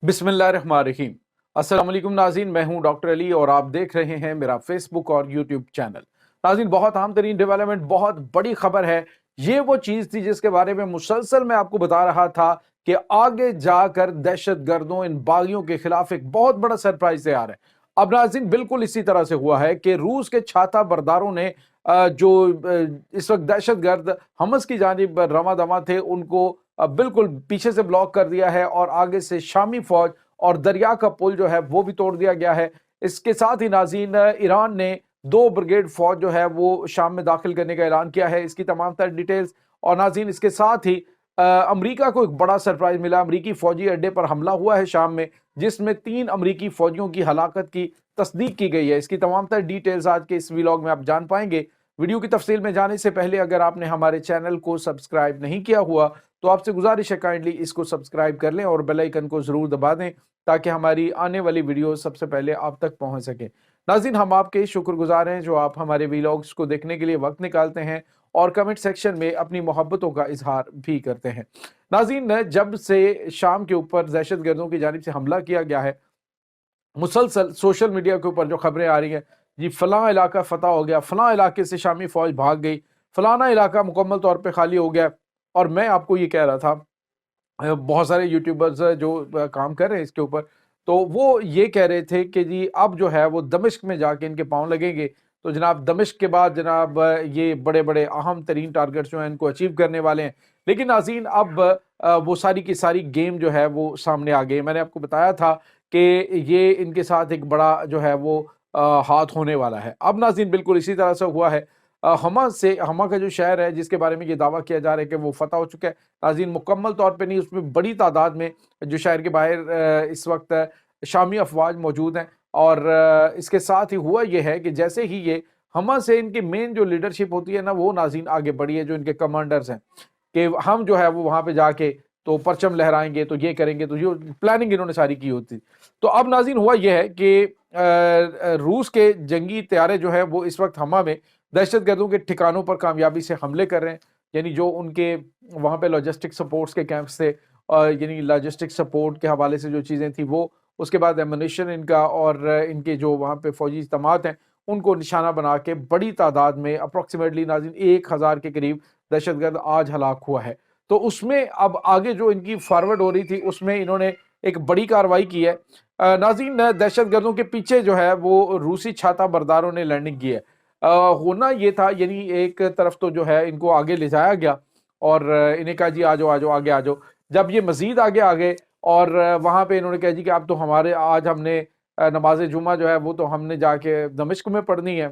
बिस्मिल्लाहिर्रहमानिर्रहीम। अस्सलाम वालेकुम नाज़रीन, मैं हूं डॉक्टर अली और आप देख रहे हैं मेरा फेसबुक और यूट्यूब चैनल। नाज़रीन, बहुत अहम तरीन डेवलपमेंट, बहुत बड़ी खबर है। ये वो चीज़ थी जिसके बारे में मुसलसल मैं आपको बता रहा था कि आगे जाकर दहशत गर्दों, इन बागियों के खिलाफ एक बहुत बड़ा सरप्राइज तैयार है। अब नाज़रीन, बिल्कुल इसी तरह से हुआ है कि रूस के छाता बरदारों ने इस वक्त दहशत गर्द हमस की जानिब रवा दवा थे, उनको बिल्कुल पीछे से ब्लॉक कर दिया है और आगे से शामी फौज और दरिया का पुल जो है वो भी तोड़ दिया गया है। इसके साथ ही नाज़रीन, ईरान ने 2 ब्रिगेड फौज जो है वो शाम में दाखिल करने का ऐलान किया है। इसकी तमाम तर डिटेल्स और नाज़रीन, इसके साथ ही अमरीका को एक बड़ा सरप्राइज मिला। अमरीकी फौजी अड्डे पर हमला हुआ है शाम में, जिसमें 3 अमरीकी फौजियों की हलाकत की तस्दीक की गई है। इसकी तमाम तर डिटेल्स आज के इस व्लॉग में आप जान पाएंगे। वीडियो की तफसील में जाने से पहले अगर आपने हमारे चैनल को सब्सक्राइब नहीं किया हुआ तो आपसे गुजारिश है काइंडली इसको सब्सक्राइब कर लें और बेल आइकन को जरूर दबा दें ताकि हमारी आने वाली वीडियो सबसे पहले आप तक पहुंच सके। नाज़रीन, हम आपके शुक्रगुजार हैं जो आप हमारे वीलॉग्स को देखने के लिए वक्त निकालते हैं और कमेंट सेक्शन में अपनी मोहब्बतों का इजहार भी करते हैं। नाज़रीन, जब से शाम के ऊपर दहशत गर्दों की जानिब से हमला किया गया है, मुसलसल सोशल मीडिया के ऊपर जो खबरें आ रही हैं, जी फलां इलाका फतह हो गया, फलां इलाके से शामी फौज भाग गई, फलाना इलाका मुकम्मल तौर पे खाली हो गया। और मैं आपको ये कह रहा था, बहुत सारे यूट्यूबर्स जो काम कर रहे हैं इसके ऊपर, तो वो ये कह रहे थे कि जी अब जो है वो दमिश्क में जाके इनके पाँव लगेंगे। तो जनाब दमिश्क के बाद जनाब ये बड़े बड़े अहम तरीन टारगेट्स जो हैं इनको अचीव करने वाले हैं। लेकिन नाज़रीन, अब वो सारी की सारी गेम जो है वो सामने आ गई। मैंने आपको बताया था कि ये इनके साथ एक बड़ा जो है वो हाथ होने वाला है। अब नाज़रीन, बिल्कुल इसी तरह से हुआ है। हमा का जो शहर है जिसके बारे में ये दावा किया जा रहा है कि वो फतह हो चुका है, नाज़रीन मुकम्मल तौर पे नहीं, उसमें बड़ी तादाद में जो शहर के बाहर इस वक्त शामी अफवाज मौजूद हैं। और इसके साथ ही हुआ ये है कि जैसे ही ये हमा से इनकी मेन जो लीडरशिप होती है ना, वो नाज़रीन आगे बढ़ी है, जो इनके कमांडर्स हैं कि हम जो है वो वहाँ पे जाके तो परचम लहराएंगे, तो ये करेंगे, तो ये प्लानिंग इन्होंने सारी की होती। तो अब नाज़रीन हुआ ये है कि रूस के जंगी तैयारे जो है वो इस वक्त हमा में दहशत गर्दों के ठिकानों पर कामयाबी से हमले कर रहे हैं। यानी जो उनके वहाँ पे लॉजिस्टिक सपोर्ट्स के कैंप्स थे, यानी लॉजिस्टिक सपोर्ट के हवाले से जो चीज़ें थी वो, उसके बाद एमुनिशन इनका और इनके जो वहाँ पे फौजी इस्तेमाल हैं उनको निशाना बना के बड़ी तादाद में अप्रॉक्सीमेटली नाज़रीन 1000 के करीब दहशतगर्द आज हलाक हुआ है। तो उसमें अब आगे जो इनकी फॉरवर्ड हो रही थी उसमें इन्होंने एक बड़ी कार्रवाई की है। नाज़रीन, दहशत गर्दों के पीछे जो है वो रूसी छाता बरदारों ने लैंडिंग की है। होना ये था, यानी एक तरफ तो जो है इनको आगे ले जाया गया और इन्हें कहा जी आ जाओ आ जाओ आगे आ जाओ। जब ये मजीद आगे आ गए और वहाँ पे इन्होंने कहा जी कि अब तो हमारे आज हमने नमाज जुमा जो है वो तो हमने जाके दमिश्क में पढ़नी है,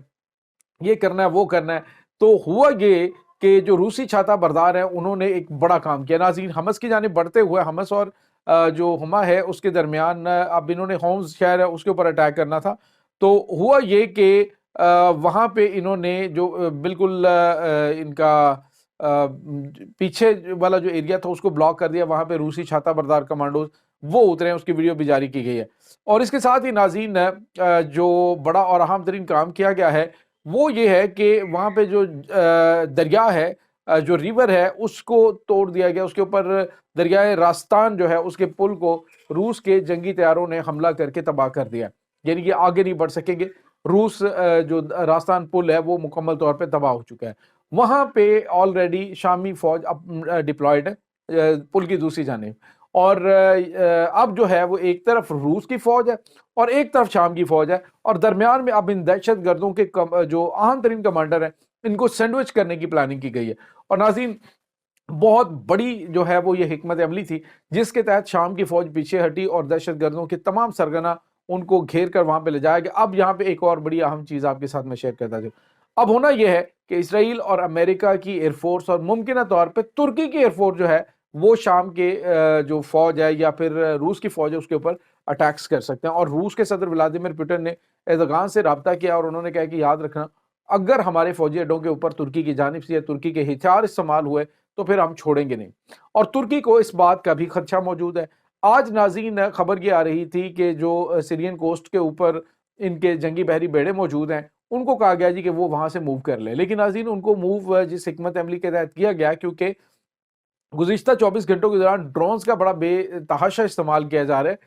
ये करना है वो करना है। तो हुआ ये कि जो रूसी छाता बरदार हैं उन्होंने एक बड़ा काम किया। नाज़रीन, हमस की जानिब बढ़ते हुए हमस और जो हुमा है उसके दरमियान अब इन्होंने होम्स शहर है उसके ऊपर अटैक करना था। तो हुआ ये कि वहाँ पे इन्होंने जो बिल्कुल इनका पीछे वाला जो एरिया था उसको ब्लॉक कर दिया। वहाँ पे रूसी छाता बरदार कमांडोज वो उतरे हैं, उसकी वीडियो भी जारी की गई है। और इसके साथ ही नाज़रीन, जो बड़ा और अहम तरीन काम किया गया है वो ये है कि वहाँ पे जो दरिया है, जो रिवर है उसको तोड़ दिया गया। उसके ऊपर दरियाए रास्तान जो है उसके पुल को रूस के जंगी तैयारों ने हमला करके तबाह कर दिया। यानी कि आगे नहीं बढ़ सकेंगे। रूस जो रास्तान पुल है वो मुकम्मल तौर पे तबाह हो चुका है। वहाँ पे ऑलरेडी शामी फौज अब डिप्लॉयड है पुल की दूसरी जानिब। और अब जो है वो एक तरफ रूस की फौज है और एक तरफ शाम की फौज है और दरमियान में अब इन दहशत गर्दों के जो अहम तरीन कमांडर हैं इनको सैंडविच करने की प्लानिंग की गई है। और नाज़रीन, बहुत बड़ी जो है वो ये हिकमत अमली थी जिसके तहत शाम की फौज पीछे हटी और दहशत गर्दों के तमाम सरगना उनको घेर कर वहां पे ले जाया गया। अब यहाँ पे एक और बड़ी अहम चीज आपके साथ मैं शेयर करता हूँ। अब होना यह है कि इसराइल और अमेरिका की एयरफोर्स और मुमकिन तौर पर तुर्की की एयरफोर्स जो है वो शाम के जो फौज है या फिर रूस की फौज है उसके ऊपर अटैक्स कर सकते हैं। और रूस के सदर व्लादिमीर पुतिन ने एर्दोगान से रब्ता किया और उन्होंने कहा कि याद रखना, अगर हमारे फौजी अड्डों के ऊपर तुर्की की जानिब से या तुर्की के हथियार इस्तेमाल हुए तो फिर हम छोड़ेंगे नहीं। और तुर्की को इस बात का भी खदशा मौजूद है। आज नाज़रीन, खबर ये आ रही थी कि जो सीरियन कोस्ट के ऊपर इनके जंगी बहरी बेड़े मौजूद हैं उनको कहा गया जी कि वो वहां से मूव कर ले। लेकिन नाज़रीन, उनको मूव जिस हिकमत अमली के तहत किया गया, क्योंकि गुज़िश्ता 24 घंटों के दौरान ड्रोन्स का बड़ा बेतहाशा इस्तेमाल किया जा रहा है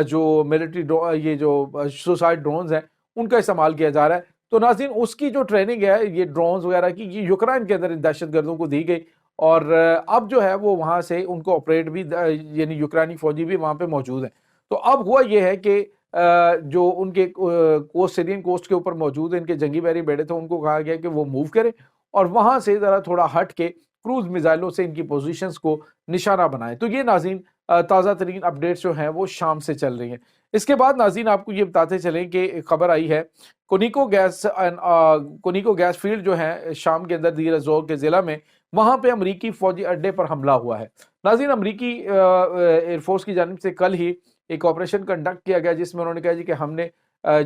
جو ملٹری یہ جو سوسائڈ ڈرونز ہیں ان کا استعمال کیا جا رہا ہے. تو ناظرین اس کی جو ٹریننگ ہے یہ ڈرونز وغیرہ کی یہ یوکرائن کے اندر دہشت گردوں کو دی گئی اور اب جو ہے وہ وہاں سے ان کو آپریٹ بھی یعنی یوکرائنی فوجی بھی وہاں پہ موجود ہیں. تو اب ہوا یہ ہے کہ جو ان کے سیرین کوسٹ کے اوپر موجود ہیں ان کے جنگی بحری بیڑے تھے ان کو کہا گیا کہ وہ موو کریں اور وہاں سے ذرا تھوڑا ہٹ کے کروز میزائلوں سے ان کی پوزیشنز کو نشانہ بنائیں. تو یہ ناظرین تازہ ترین اپڈیٹس جو ہیں وہ شام سے چل رہی ہیں. اس کے بعد ناظرین آپ کو یہ بتاتے چلیں کہ ایک خبر آئی ہے کونیکو گیس فیلڈ جو ہے شام کے اندر دیر زور کے ضلع میں وہاں پہ امریکی فوجی اڈے پر حملہ ہوا ہے. ناظرین امریکی ایئر فورس کی جانب سے کل ہی ایک آپریشن کنڈکٹ کیا گیا جس میں انہوں نے کہا جی کہ ہم نے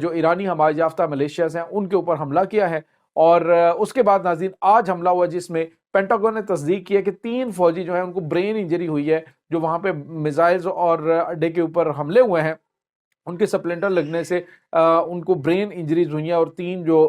جو ایرانی حمایت یافتہ ملیشیاز ہیں ان کے اوپر حملہ کیا ہے اور اس کے بعد ناظرین آج حملہ ہوا جس میں پینٹاگون نے تصدیق کیا کہ 3 فوجی جو ہیں ان کو برین انجری ہوئی ہے جو وہاں پہ میزائلز اور اڈے کے اوپر حملے ہوئے ہیں ان کے سپلنٹر لگنے سے ان کو برین انجریز ہوئی ہیں اور 3 جو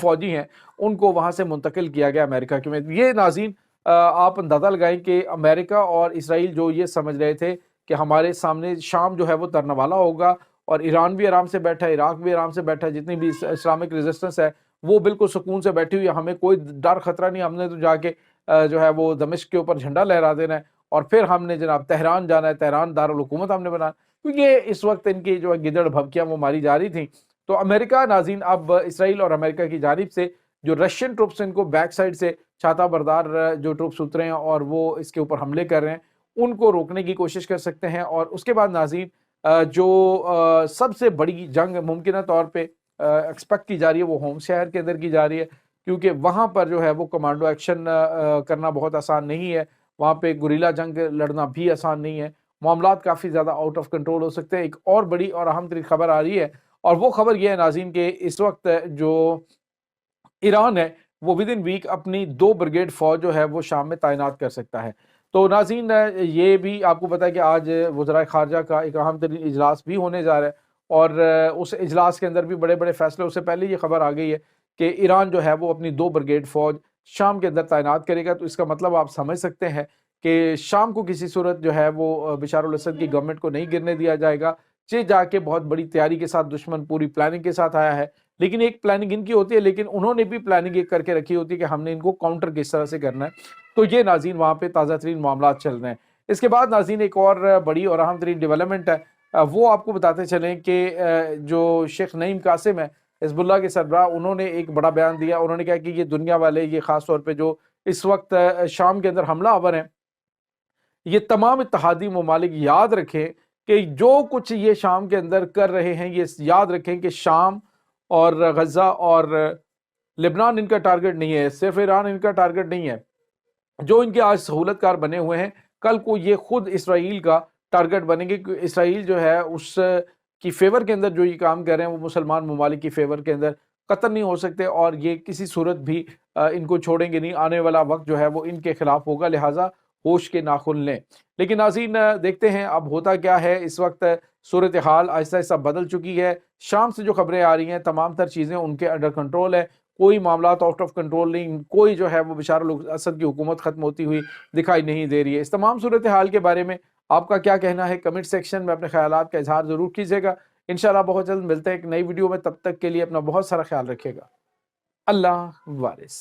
فوجی ہیں ان کو وہاں سے منتقل کیا گیا امریکہ کے میں. یہ ناظرین آپ اندازہ لگائیں کہ امریکہ اور اسرائیل جو یہ سمجھ رہے تھے کہ ہمارے سامنے شام جو ہے وہ ترنے والا ہوگا اور ایران بھی آرام سے بیٹھا ہے عراق بھی آرام سے بیٹھا ہے جتنی بھی اسلامک ریزسٹنس ہے وہ بالکل سکون سے بیٹھی ہوئی ہے ہمیں کوئی ڈر خطرہ نہیں. ہم نے تو جا کے جو ہے وہ دمشق کے اوپر جھنڈا لہرا دینا ہے اور پھر ہم نے جناب تہران جانا ہے تہران دارالحکومت ہم نے بنانا. کیونکہ اس وقت ان کی جو گدڑ بھبکیاں وہ ماری جا رہی تھیں. تو امریکہ ناظرین اب اسرائیل اور امریکہ کی جانب سے جو رشین ٹروپس ان کو بیک سائڈ سے چھاتا بردار جو ٹروپس اترے ہیں اور وہ اس کے اوپر حملے کر رہے ہیں ان کو روکنے کی کوشش کر سکتے ہیں. اور اس کے بعد ناظرین جو سب سے بڑی جنگ ممکنہ طور پہ ایکسپیکٹ کی جا رہی ہے وہ ہوم شہر کے اندر کی جا رہی ہے کیونکہ وہاں پر جو ہے وہ کمانڈو ایکشن کرنا بہت آسان نہیں ہے. وہاں پہ گوریلا جنگ لڑنا بھی آسان نہیں ہے. معاملات کافی زیادہ آؤٹ آف کنٹرول ہو سکتے ہیں. ایک اور بڑی اور اہم ترین خبر آ رہی ہے اور وہ خبر یہ ہے ناظرین کہ اس وقت جو ایران ہے وہ ود ان ویک اپنی 2 بریگیڈ فوج جو ہے وہ شام میں تعینات کر سکتا ہے. تو ناظرین یہ بھی آپ کو پتا ہے کہ آج وزرائے خارجہ کا ایک اہم ترین اجلاس بھی ہونے جا رہا ہے اور اس اجلاس کے اندر بھی بڑے بڑے فیصلے. اس سے پہلے یہ خبر آ گئی ہے کہ ایران جو ہے وہ اپنی 2 بریگیڈ فوج شام کے اندر تعینات کرے گا. تو اس کا مطلب آپ سمجھ سکتے ہیں کہ شام کو کسی صورت جو ہے وہ بشار الاسد کی گورنمنٹ کو نہیں گرنے دیا جائے گا. جا کے بہت بڑی تیاری کے ساتھ دشمن پوری پلاننگ کے ساتھ آیا ہے لیکن ایک پلاننگ ان کی ہوتی ہے لیکن انہوں نے بھی پلاننگ ایک کر کے رکھی ہوتی ہے کہ ہم نے ان کو کاؤنٹر کس طرح سے کرنا ہے. تو یہ ناظرین وہاں پہ تازہ ترین معاملات چل رہے ہیں. اس کے بعد ناظرین ایک اور بڑی اور اہم ترین ڈیولپمنٹ ہے وہ آپ کو بتاتے چلیں کہ جو شیخ نعیم قاسم ہے حزب اللہ کے سربراہ انہوں نے ایک بڑا بیان دیا. انہوں نے کہا کہ یہ دنیا والے یہ خاص طور پہ جو اس وقت شام کے اندر حملہ آور ہیں یہ تمام اتحادی ممالک یاد رکھیں کہ جو کچھ یہ شام کے اندر کر رہے ہیں یہ یاد رکھیں کہ شام اور غزہ اور لبنان ان کا ٹارگٹ نہیں ہے صرف ایران ان کا ٹارگٹ نہیں ہے. جو ان کے آج سہولت کار بنے ہوئے ہیں کل کو یہ خود اسرائیل کا ٹارگٹ بنیں گے کیونکہ اسرائیل جو ہے اس کی فیور کے اندر جو یہ کام کر رہے ہیں وہ مسلمان ممالک کی فیور کے اندر قطر نہیں ہو سکتے اور یہ کسی صورت بھی ان کو چھوڑیں گے نہیں. آنے والا وقت جو ہے وہ ان کے خلاف ہوگا لہٰذا ہوش کے ناخن لیں. لیکن ناظرین دیکھتے ہیں اب ہوتا کیا ہے. اس وقت صورتحال آہستہ آہستہ بدل چکی ہے. شام سے جو خبریں آ رہی ہیں تمام تر چیزیں ان کے انڈر کنٹرول ہے. کوئی معاملات آؤٹ آف کنٹرول نہیں. کوئی جو ہے وہ بشار الاسد کی حکومت ختم ہوتی ہوئی دکھائی نہیں دے رہی ہے. اس تمام صورتحال کے بارے میں آپ کا کیا کہنا ہے کمنٹ سیکشن میں اپنے خیالات کا اظہار ضرور کیجیے گا. انشاءاللہ بہت جلد ملتے ہیں ایک نئی ویڈیو میں. تب تک کے لیے اپنا بہت سارا خیال رکھیے گا. اللہ وارث.